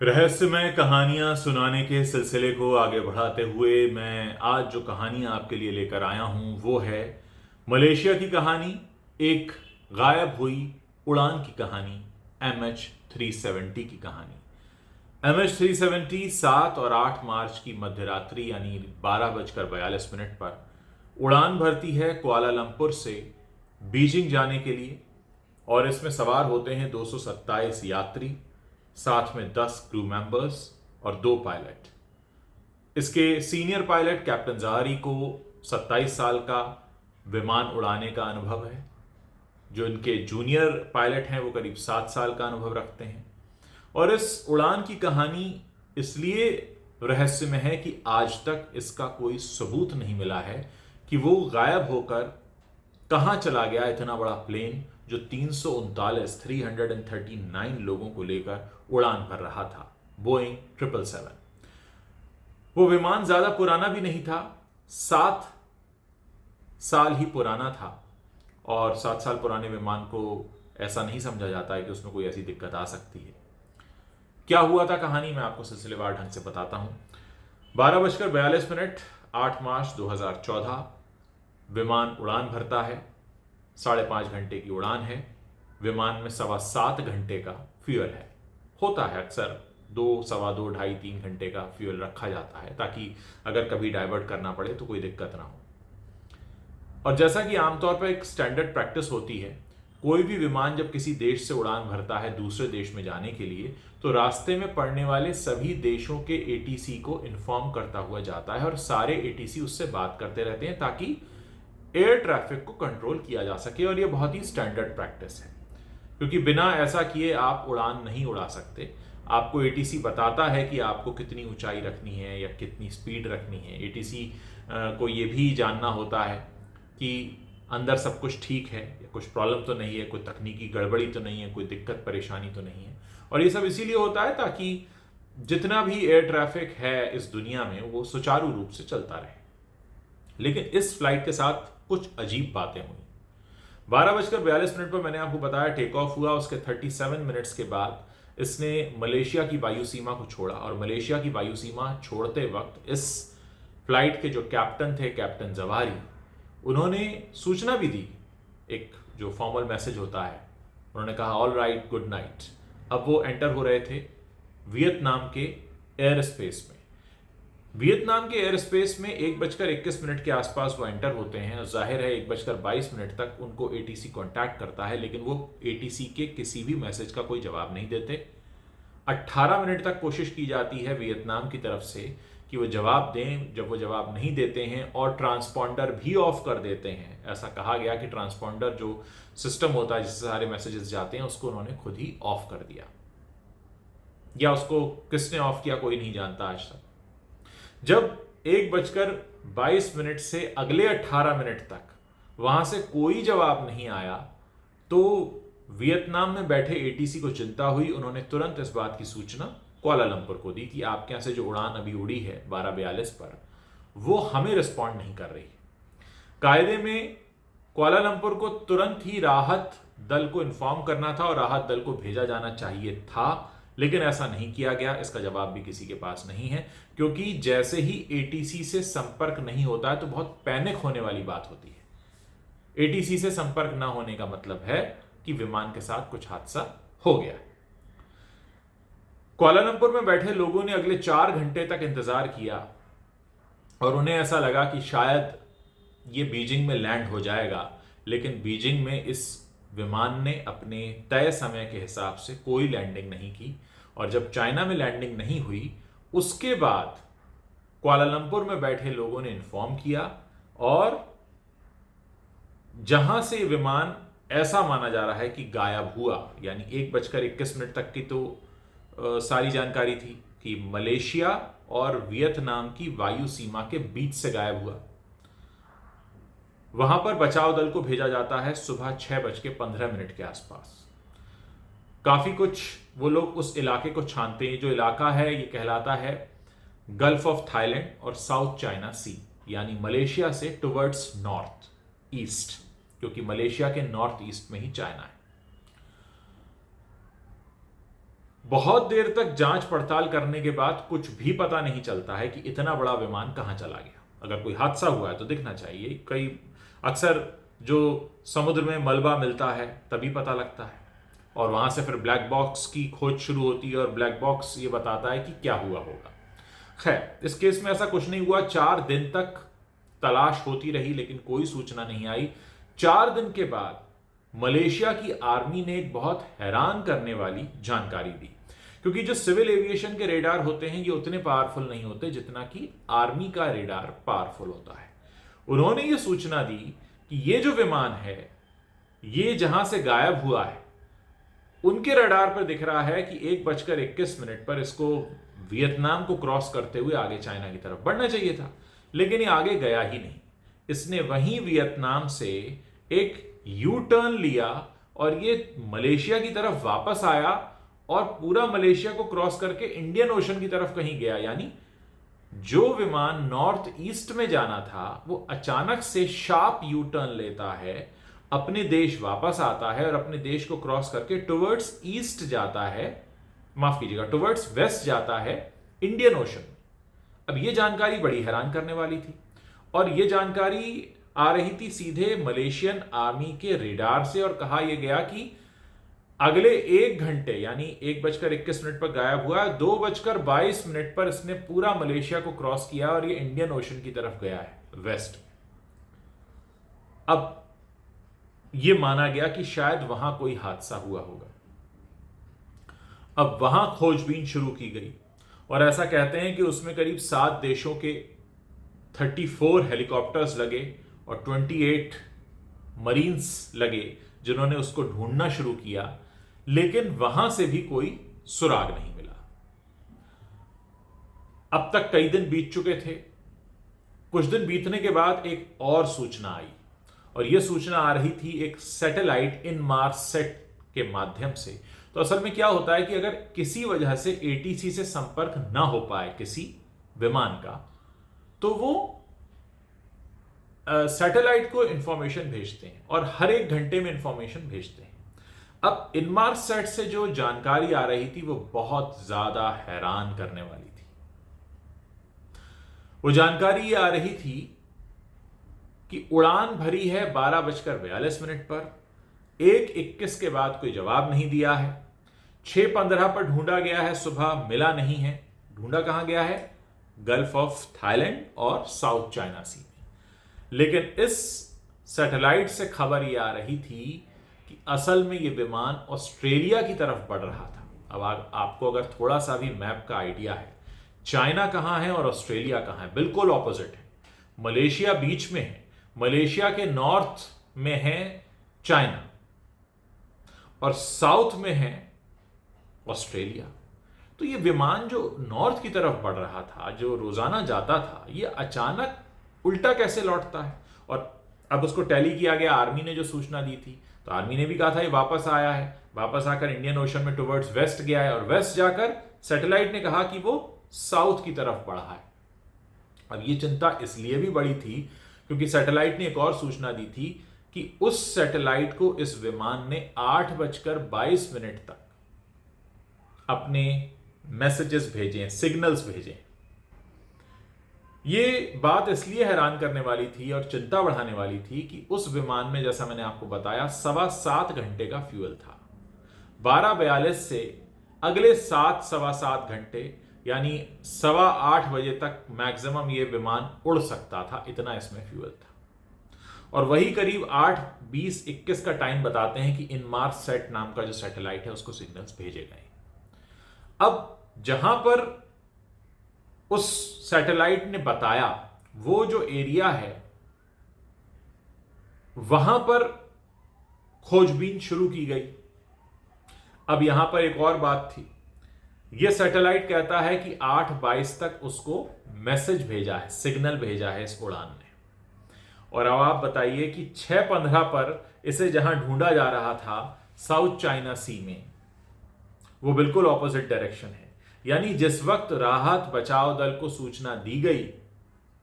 रहस्यमय कहानियां सुनाने के सिलसिले को आगे बढ़ाते हुए मैं आज जो कहानियां आपके लिए लेकर आया हूं वो है मलेशिया की कहानी। एक गायब हुई उड़ान की कहानी, MH370 की कहानी। MH370 7 और 8 मार्च की मध्यरात्रि यानी 12:42 पर उड़ान भरती है कुआलालंपुर से बीजिंग जाने के लिए और इसमें सवार होते हैं 227 यात्री, साथ में 10 क्रू मेंबर्स और 2 पायलट। इसके सीनियर पायलट कैप्टन जहारी को 27 साल का विमान उड़ाने का अनुभव है। जो इनके जूनियर पायलट हैं वो करीब 7 साल का अनुभव रखते हैं। और इस उड़ान की कहानी इसलिए रहस्य में है कि आज तक इसका कोई सबूत नहीं मिला है कि वो गायब होकर कहां चला गया इतना बड़ा प्लेन जो 339 लोगों को लेकर उड़ान भर रहा था, बोइंग 777। वो विमान ज्यादा पुराना भी नहीं था, 7 साल ही पुराना था। और 7 साल पुराने विमान को ऐसा नहीं समझा जाता है कि उसमें कोई ऐसी दिक्कत आ सकती है। क्या हुआ था कहानी मैं आपको सिलसिलेवार ढंग से बताता हूं। 12:42, 8 मार्च 2014 विमान उड़ान भरता है। 5.5 घंटे की उड़ान है। विमान में 7.25 घंटे का फ्यूल है। होता है अक्सर 2, सवा 2, 2.5, 3 घंटे का फ्यूल रखा जाता है ताकि अगर कभी डाइवर्ट करना पड़े तो कोई दिक्कत ना हो। और जैसा कि आमतौर पर एक स्टैंडर्ड प्रैक्टिस होती है, कोई भी विमान जब किसी देश से उड़ान भरता है दूसरे देश में जाने के लिए तो रास्ते में पड़ने वाले सभी देशों के ATC को इन्फॉर्म करता हुआ जाता है और सारे ATC उससे बात करते रहते हैं ताकि एयर ट्रैफिक को कंट्रोल किया जा सके। और ये बहुत ही स्टैंडर्ड प्रैक्टिस है क्योंकि बिना ऐसा किए आप उड़ान नहीं उड़ा सकते। आपको ATC बताता है कि आपको कितनी ऊंचाई रखनी है या कितनी स्पीड रखनी है। ATC को ये भी जानना होता है कि अंदर सब कुछ ठीक है या कुछ प्रॉब्लम तो नहीं है, कोई तकनीकी गड़बड़ी तो नहीं है, कोई दिक्कत परेशानी तो नहीं है। और ये सब इसीलिए होता है ताकि जितना भी एयर ट्रैफिक है इस दुनिया में वो सुचारू रूप से चलता रहे। लेकिन इस फ्लाइट के साथ कुछ अजीब बातें हुई। 12:42 पर मैंने आपको बताया टेक ऑफ हुआ। उसके 37 मिनट्स के बाद इसने मलेशिया की वायु सीमा को छोड़ा और मलेशिया की वायु सीमा छोड़ते वक्त इस फ्लाइट के जो कैप्टन थे, कैप्टन जवारी, उन्होंने सूचना भी दी। एक जो फॉर्मल मैसेज होता है, उन्होंने कहा ऑल राइट, गुड नाइट। अब वो एंटर हो रहे थे वियतनाम के एयर स्पेस में। वियतनाम के एयर स्पेस में 1:21 के आसपास वो एंटर होते हैं। जाहिर है 1:22 तक उनको ATC कांटेक्ट करता है, लेकिन वो ATC के किसी भी मैसेज का कोई जवाब नहीं देते। 18 मिनट तक कोशिश की जाती है वियतनाम की तरफ से कि वो जवाब दें। जब वो जवाब नहीं देते हैं और ट्रांसपॉन्डर भी ऑफ कर देते हैं, ऐसा कहा गया कि ट्रांसपॉन्डर जो सिस्टम होता है जिससे सारे मैसेजेस जाते हैं उसको उन्होंने खुद ही ऑफ कर दिया, या उसको किसने ऑफ किया कोई नहीं जानता आज तक। जब 1:22 से अगले 18 मिनट तक वहां से कोई जवाब नहीं आया तो वियतनाम में बैठे ATC को चिंता हुई। उन्होंने तुरंत इस बात की सूचना कुआलालंपुर को दी कि आपके यहां से जो उड़ान अभी उड़ी है 12:42 पर, वो हमें रिस्पॉन्ड नहीं कर रही। कायदे में कुआलालंपुर को तुरंत ही राहत दल को इन्फॉर्म करना था और राहत दल को भेजा जाना चाहिए था, लेकिन ऐसा नहीं किया गया। इसका जवाब भी किसी के पास नहीं है क्योंकि जैसे ही ATC से संपर्क नहीं होता है तो बहुत पैनिक होने वाली बात होती है। ATC से संपर्क ना होने का मतलब है कि विमान के साथ कुछ हादसा हो गया। कुआलालंपुर में बैठे लोगों ने अगले 4 घंटे तक इंतजार किया और उन्हें ऐसा लगा कि शायद ये बीजिंग में लैंड हो जाएगा, लेकिन बीजिंग में इस विमान ने अपने तय समय के हिसाब से कोई लैंडिंग नहीं की। और जब चाइना में लैंडिंग नहीं हुई उसके बाद कुआलालंपुर में बैठे लोगों ने इन्फॉर्म किया और जहां से विमान ऐसा माना जा रहा है कि गायब हुआ, यानी 1:21 तक की तो सारी जानकारी थी कि मलेशिया और वियतनाम की वायु सीमा के बीच से गायब हुआ। वहां पर बचाव दल को भेजा जाता है सुबह 6:15 के आसपास। काफी कुछ वो लोग उस इलाके को छानते हैं। जो इलाका है ये कहलाता है गल्फ ऑफ थाईलैंड और साउथ चाइना सी, यानी मलेशिया से टुवर्ड्स नॉर्थ ईस्ट, क्योंकि मलेशिया के नॉर्थ ईस्ट में ही चाइना है। बहुत देर तक जांच पड़ताल करने के बाद कुछ भी पता नहीं चलता है कि इतना बड़ा विमान कहां चला गया। अगर कोई हादसा हुआ है तो दिखना चाहिए। कई अक्सर जो समुद्र में मलबा मिलता है तभी पता लगता है, और वहां से फिर ब्लैक बॉक्स की खोज शुरू होती है, और ब्लैक बॉक्स ये बताता है कि क्या हुआ होगा। खैर, इस केस में ऐसा कुछ नहीं हुआ। 4 दिन तक तलाश होती रही लेकिन कोई सूचना नहीं आई। 4 दिन के बाद मलेशिया की आर्मी ने एक बहुत हैरान करने वाली जानकारी दी, क्योंकि जो सिविल एविएशन के रेडार होते हैं ये उतने पावरफुल नहीं होते जितना कि आर्मी का रेडार पावरफुल होता है। उन्होंने ये सूचना दी कि ये जो विमान है ये जहां से गायब हुआ है उनके रडार पर दिख रहा है कि 1:21 पर इसको वियतनाम को क्रॉस करते हुए आगे चाइना की तरफ बढ़ना चाहिए था, लेकिन ये आगे गया ही नहीं। इसने वहीं वियतनाम से एक यू टर्न लिया और ये मलेशिया की तरफ वापस आया और पूरा मलेशिया को क्रॉस करके इंडियन ओशन की तरफ कहीं गया। यानी जो विमान नॉर्थ ईस्ट में जाना था वो अचानक से शार्प यू टर्न लेता है, अपने देश वापस आता है और अपने देश को क्रॉस करके टुवर्ड्स ईस्ट जाता है, माफ कीजिएगा टुवर्ड्स वेस्ट जाता है इंडियन ओशन। अब यह जानकारी बड़ी हैरान करने वाली थी, और यह जानकारी आ रही थी सीधे मलेशियन आर्मी के रेडार से, और कहा यह गया कि अगले 1 घंटे यानी 1:21 पर गायब हुआ, 2:22 पर इसने पूरा मलेशिया को क्रॉस किया और ये इंडियन ओशन की तरफ गया है वेस्ट। अब यह माना गया कि शायद वहां कोई हादसा हुआ होगा। अब वहां खोजबीन शुरू की गई, और ऐसा कहते हैं कि उसमें करीब 7 देशों के 34 हेलीकॉप्टर्स लगे और 28 मरीन्स लगे जिन्होंने उसको ढूंढना शुरू किया, लेकिन वहां से भी कोई सुराग नहीं मिला। अब तक कई दिन बीत चुके थे। कुछ दिन बीतने के बाद एक और सूचना आई, और यह सूचना आ रही थी एक सैटेलाइट इनमारसेट के माध्यम से। तो असल में क्या होता है कि अगर किसी वजह से एटीसी से संपर्क ना हो पाए किसी विमान का, तो वो सैटेलाइट को इंफॉर्मेशन भेजते हैं और हर 1 घंटे में इंफॉर्मेशन भेजते हैं। अब इनमारसेट से जो जानकारी आ रही थी वो बहुत ज्यादा हैरान करने वाली थी। वो जानकारी ये आ रही थी कि उड़ान भरी है 12:42 पर, 1:21 के बाद कोई जवाब नहीं दिया है, 6:15 पर ढूंढा गया है, सुबह मिला नहीं है। ढूंढा कहां गया है? गल्फ ऑफ थाईलैंड और साउथ चाइना सी में। लेकिन इस सैटेलाइट से खबर यह आ रही थी कि असल में यह विमान ऑस्ट्रेलिया की तरफ बढ़ रहा था। अब आपको अगर थोड़ा सा भी मैप का आइडिया है, चाइना कहां है और ऑस्ट्रेलिया कहां है, बिल्कुल ऑपोजिट है। मलेशिया बीच में है, मलेशिया के नॉर्थ में है चाइना और साउथ में है ऑस्ट्रेलिया। तो ये विमान जो नॉर्थ की तरफ बढ़ रहा था, जो रोजाना जाता था, ये अचानक उल्टा कैसे लौटता है? और अब उसको टैली किया गया, आर्मी ने जो सूचना दी थी, तो आर्मी ने भी कहा था ये वापस आया है, वापस आकर इंडियन ओशन में टुवर्ड्स वेस्ट गया है, और वेस्ट जाकर सैटेलाइट ने कहा कि वो साउथ की तरफ बढ़ा है। अब ये चिंता इसलिए भी बड़ी थी क्योंकि सैटेलाइट ने एक और सूचना दी थी कि उस सैटेलाइट को इस विमान ने 8:22 तक अपने मैसेजेस भेजे, सिग्नल्स भेजे। ये बात इसलिए हैरान करने वाली थी और चिंता बढ़ाने वाली थी कि उस विमान में, जैसा मैंने आपको बताया, 7.25 घंटे का फ्यूल था। 12:42 से अगले 7-7.25 घंटे यानी 8:15 बजे तक मैक्सिमम ये विमान उड़ सकता था, इतना इसमें फ्यूल था। और वही करीब 8:20-21 का टाइम बताते हैं कि इनमारसेट नाम का जो सैटेलाइट है उसको सिग्नल्स भेजे गए। अब जहां पर उस सैटेलाइट ने बताया वो जो एरिया है, वहां पर खोजबीन शुरू की गई। अब यहां पर एक और बात थी, यह सैटेलाइट कहता है कि 8:22 तक उसको मैसेज भेजा है, सिग्नल भेजा है इस उड़ान ने। और अब आप बताइए कि 6:15 पर इसे जहां ढूंढा जा रहा था साउथ चाइना सी में, वो बिल्कुल ऑपोजिट डायरेक्शन है। यानी जिस वक्त राहत बचाव दल को सूचना दी गई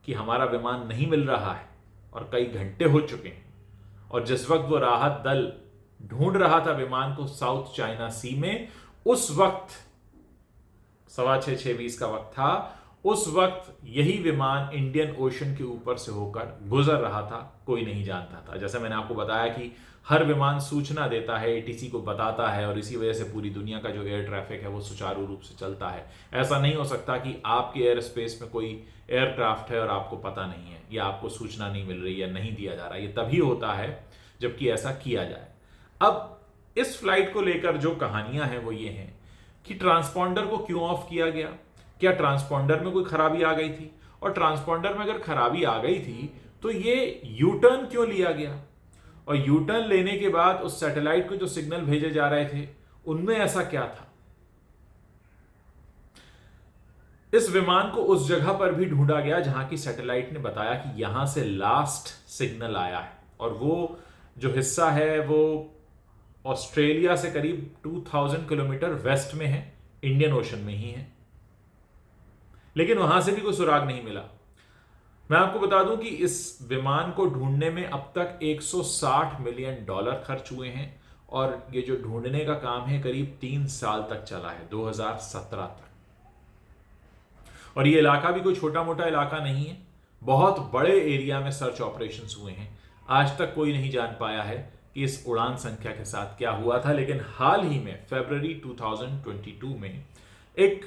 कि हमारा विमान नहीं मिल रहा है और कई घंटे हो चुके हैं, और जिस वक्त वो राहत दल ढूंढ रहा था विमान को साउथ चाइना सी में, उस वक्त 6:15 का वक्त था। उस वक्त यही विमान इंडियन ओशन के ऊपर से होकर गुजर रहा था, कोई नहीं जानता था। जैसे मैंने आपको बताया कि हर विमान सूचना देता है, एटीसी को बताता है, और इसी वजह से पूरी दुनिया का जो एयर ट्रैफिक है वो सुचारू रूप से चलता है। ऐसा नहीं हो सकता कि आपके एयर स्पेस में कोई एयरक्राफ्ट है और आपको पता नहीं है, या आपको सूचना नहीं मिल रही, या नहीं दिया जा रहा। ये तभी होता है जबकि ऐसा किया जाए। अब इस फ्लाइट को लेकर जो कहानियां हैं वो ये हैं कि ट्रांसपॉन्डर को क्यों ऑफ किया गया, क्या ट्रांसपॉन्डर में कोई खराबी आ गई थी, और ट्रांसपॉन्डर में अगर खराबी आ गई थी तो ये यू टर्न क्यों लिया गया, और यू टर्न लेने के बाद उस सैटेलाइट को जो सिग्नल भेजे जा रहे थे उनमें ऐसा क्या था। इस विमान को उस जगह पर भी ढूंढा गया जहां की सैटेलाइट ने बताया कि यहां से लास्ट सिग्नल आया है, और वो जो हिस्सा है वो ऑस्ट्रेलिया से करीब 2000 किलोमीटर वेस्ट में है, इंडियन ओशन में ही है। लेकिन वहां से भी कोई सुराग नहीं मिला। मैं आपको बता दूं कि इस विमान को ढूंढने में अब तक $160 मिलियन खर्च हुए हैं, और ये जो ढूंढने का काम है करीब 3 साल तक चला है, 2017 तक। और ये इलाका भी कोई छोटा मोटा इलाका नहीं है, बहुत बड़े एरिया में सर्च ऑपरेशंस हुए हैं। आज तक कोई नहीं जान पाया है कि इस उड़ान संख्या के साथ क्या हुआ था। लेकिन हाल ही में फरवरी 2022 में एक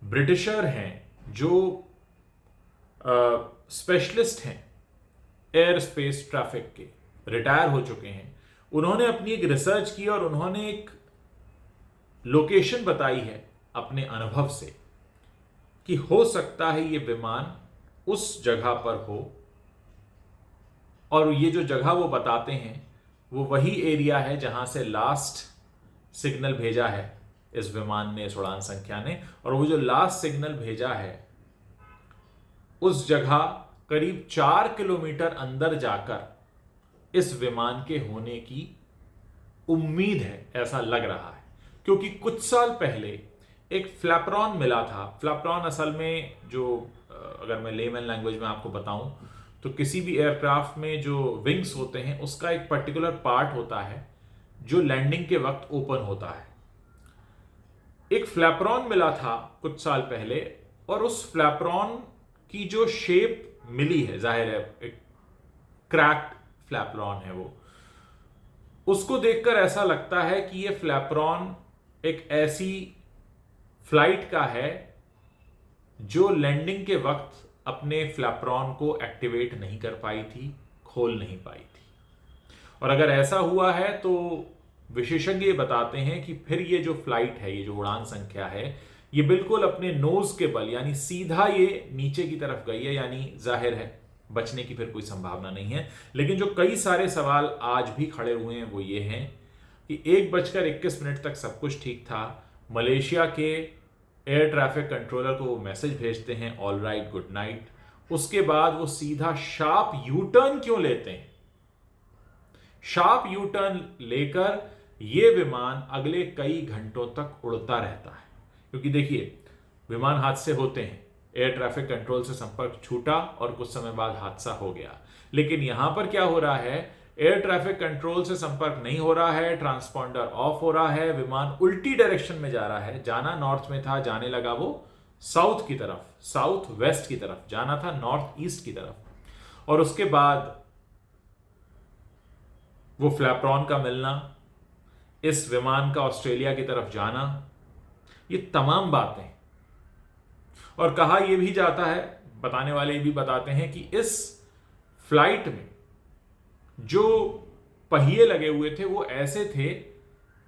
ब्रिटिशर हैं जो स्पेशलिस्ट हैं एयर स्पेस ट्रैफिक के, रिटायर हो चुके हैं। उन्होंने अपनी एक रिसर्च की और उन्होंने एक लोकेशन बताई है अपने अनुभव से कि हो सकता है ये विमान उस जगह पर हो, और ये जो जगह वो बताते हैं वो वही एरिया है जहां से लास्ट सिग्नल भेजा है इस विमान ने, इस उड़ान संख्या ने। और वो जो लास्ट सिग्नल भेजा है उस जगह करीब 4 किलोमीटर अंदर जाकर इस विमान के होने की उम्मीद है, ऐसा लग रहा है। क्योंकि कुछ साल पहले एक फ्लैपरॉन मिला था। फ्लैपरॉन असल में जो अगर मैं लेमन लैंग्वेज में आपको बताऊं तो किसी भी एयरक्राफ्ट में जो विंग्स होते हैं उसका एक पर्टिकुलर पार्ट होता है जो लैंडिंग के वक्त ओपन होता है। एक फ्लैपरॉन मिला था कुछ साल पहले, और उस फ्लैपरॉन की जो शेप मिली है, जाहिर है एक क्रैक्ड फ्लैपरॉन है वो, उसको देखकर ऐसा लगता है कि ये फ्लैपरॉन एक ऐसी फ्लाइट का है जो लैंडिंग के वक्त अपने फ्लैपरॉन को एक्टिवेट नहीं कर पाई थी, खोल नहीं पाई थी। और अगर ऐसा हुआ है तो विशेषज्ञ बताते हैं कि फिर ये जो फ्लाइट है, ये जो उड़ान संख्या है, ये बिल्कुल अपने नोज के बल यानी सीधा ये नीचे की तरफ गई है, यानी जाहिर है बचने की फिर कोई संभावना नहीं है। लेकिन जो कई सारे सवाल आज भी खड़े हुए हैं वो ये हैं कि 1:21 तक सब कुछ ठीक था। मलेशिया के एयर ट्रैफिक कंट्रोलर को वो मैसेज भेजते हैं ऑल राइट गुड नाइट, उसके बाद वो सीधा शार्प यू टर्न क्यों लेते हैं। शार्प यू टर्न लेकर ये विमान अगले कई घंटों तक उड़ता रहता है। क्योंकि देखिए विमान हादसे होते हैं, एयर ट्रैफिक कंट्रोल से संपर्क छूटा और कुछ समय बाद हादसा हो गया। लेकिन यहां पर क्या हो रहा है, एयर ट्रैफिक कंट्रोल से संपर्क नहीं हो रहा है, ट्रांसपॉन्डर ऑफ हो रहा है, विमान उल्टी डायरेक्शन में जा रहा है। जाना नॉर्थ में था, जाने लगा वो साउथ की तरफ, साउथ वेस्ट की तरफ, जाना था नॉर्थ ईस्ट की तरफ। और उसके बाद वो फ्लैपरॉन का मिलना, इस विमान का ऑस्ट्रेलिया की तरफ जाना, ये तमाम बातें। और कहा यह भी जाता है, बताने वाले भी बताते हैं कि इस फ्लाइट में जो पहिए लगे हुए थे वो ऐसे थे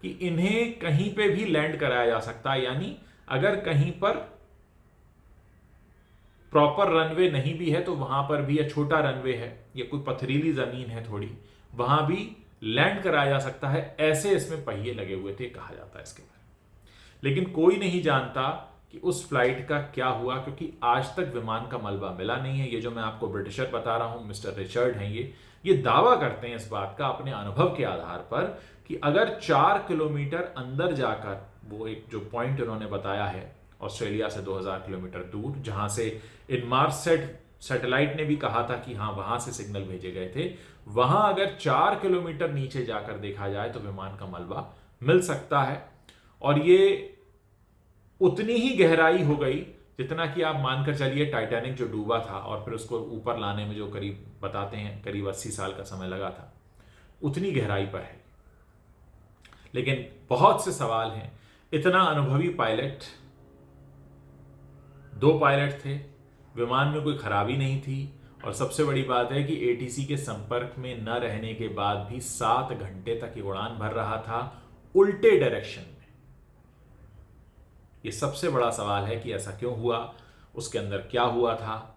कि इन्हें कहीं पे भी लैंड कराया जा सकता है। यानी अगर कहीं पर प्रॉपर रनवे नहीं भी है तो वहां पर भी, या छोटा रनवे है या कोई पथरीली जमीन है थोड़ी, वहां भी लैंड कराया जा सकता है। ऐसे इसमें पहिए लगे हुए थे, कहा जाता है इसके बारे में। लेकिन कोई नहीं जानता कि उस फ्लाइट का क्या हुआ, क्योंकि आज तक विमान का मलबा मिला नहीं है। ये जो मैं आपको ब्रिटिशर बता रहा हूं, मिस्टर रिचर्ड हैं, ये दावा करते हैं इस बात का अपने अनुभव के आधार पर कि अगर 4 किलोमीटर अंदर जाकर, वो एक जो पॉइंट उन्होंने बताया है ऑस्ट्रेलिया से 2000 किलोमीटर दूर, जहां से इनमार्ससेट सैटेलाइट ने भी कहा था कि हाँ वहां से सिग्नल भेजे गए थे, वहां अगर 4 किलोमीटर नीचे जाकर देखा जाए तो विमान का मलबा मिल सकता है। और ये उतनी ही गहराई हो गई जितना कि आप मानकर चलिए टाइटैनिक जो डूबा था और फिर उसको ऊपर लाने में जो करीब बताते हैं करीब 80 साल का समय लगा था, उतनी गहराई पर है। लेकिन बहुत से सवाल हैं। इतना अनुभवी पायलट, 2 पायलट थे, विमान में कोई खराबी नहीं थी, और सबसे बड़ी बात है कि एटीसी के संपर्क में न रहने के बाद भी 7 घंटे तक ये उड़ान भर रहा था उल्टे डायरेक्शन में। ये सबसे बड़ा सवाल है कि ऐसा क्यों हुआ, उसके अंदर क्या हुआ था,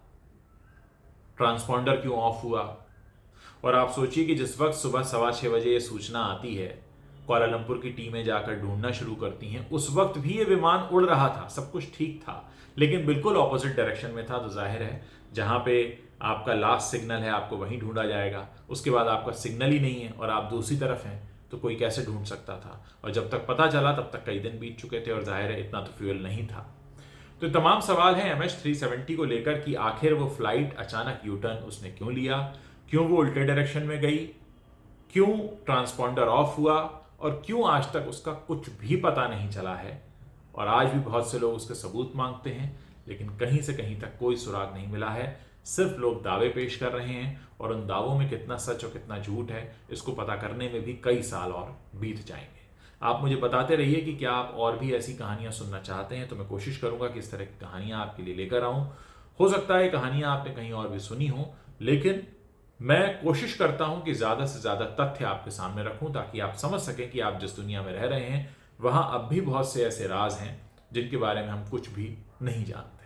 ट्रांसपॉन्डर क्यों ऑफ हुआ। और आप सोचिए कि जिस वक्त सुबह 6:15 बजे ये सूचना आती है, कुआलालंपुर की टीमें जाकर ढूंढना शुरू करती हैं, उस वक्त भी ये विमान उड़ रहा था, सब कुछ ठीक था, लेकिन बिल्कुल ऑपोजिट डायरेक्शन में था। तो जाहिर है जहां पे आपका लास्ट सिग्नल है आपको वहीं ढूंढा जाएगा, उसके बाद आपका सिग्नल ही नहीं है और आप दूसरी तरफ हैं, तो कोई कैसे ढूंढ सकता था। और जब तक पता चला तब तक कई दिन बीत चुके थे और जाहिर है इतना तो फ्यूल नहीं था। तो तमाम सवाल हैं MH370 को लेकर कि आखिर वो फ्लाइट अचानक यूटर्न उसने क्यों लिया, क्यों वो उल्टे डायरेक्शन में गई, क्यों ट्रांसपॉन्डर ऑफ हुआ, और क्यों आज तक उसका कुछ भी पता नहीं चला है। और आज भी बहुत से लोग उसके सबूत मांगते हैं, लेकिन कहीं से कहीं तक कोई सुराग नहीं मिला है। सिर्फ लोग दावे पेश कर रहे हैं और उन दावों में कितना सच और कितना झूठ है इसको पता करने में भी कई साल और बीत जाएंगे। आप मुझे बताते रहिए कि क्या आप और भी ऐसी कहानियां सुनना चाहते हैं, तो मैं कोशिश करूंगा कि इस तरह की कहानियां आपके लिए लेकर आऊं। हो सकता है कहानियां आपने कहीं और भी सुनी हो, लेकिन मैं कोशिश करता हूं कि ज्यादा से ज्यादा तथ्य आपके सामने रखूं ताकि आप समझ सकें कि आप जिस दुनिया में रह रहे हैं वहां अब भी बहुत से ऐसे राज हैं जिनके बारे में हम कुछ भी नहीं जानते।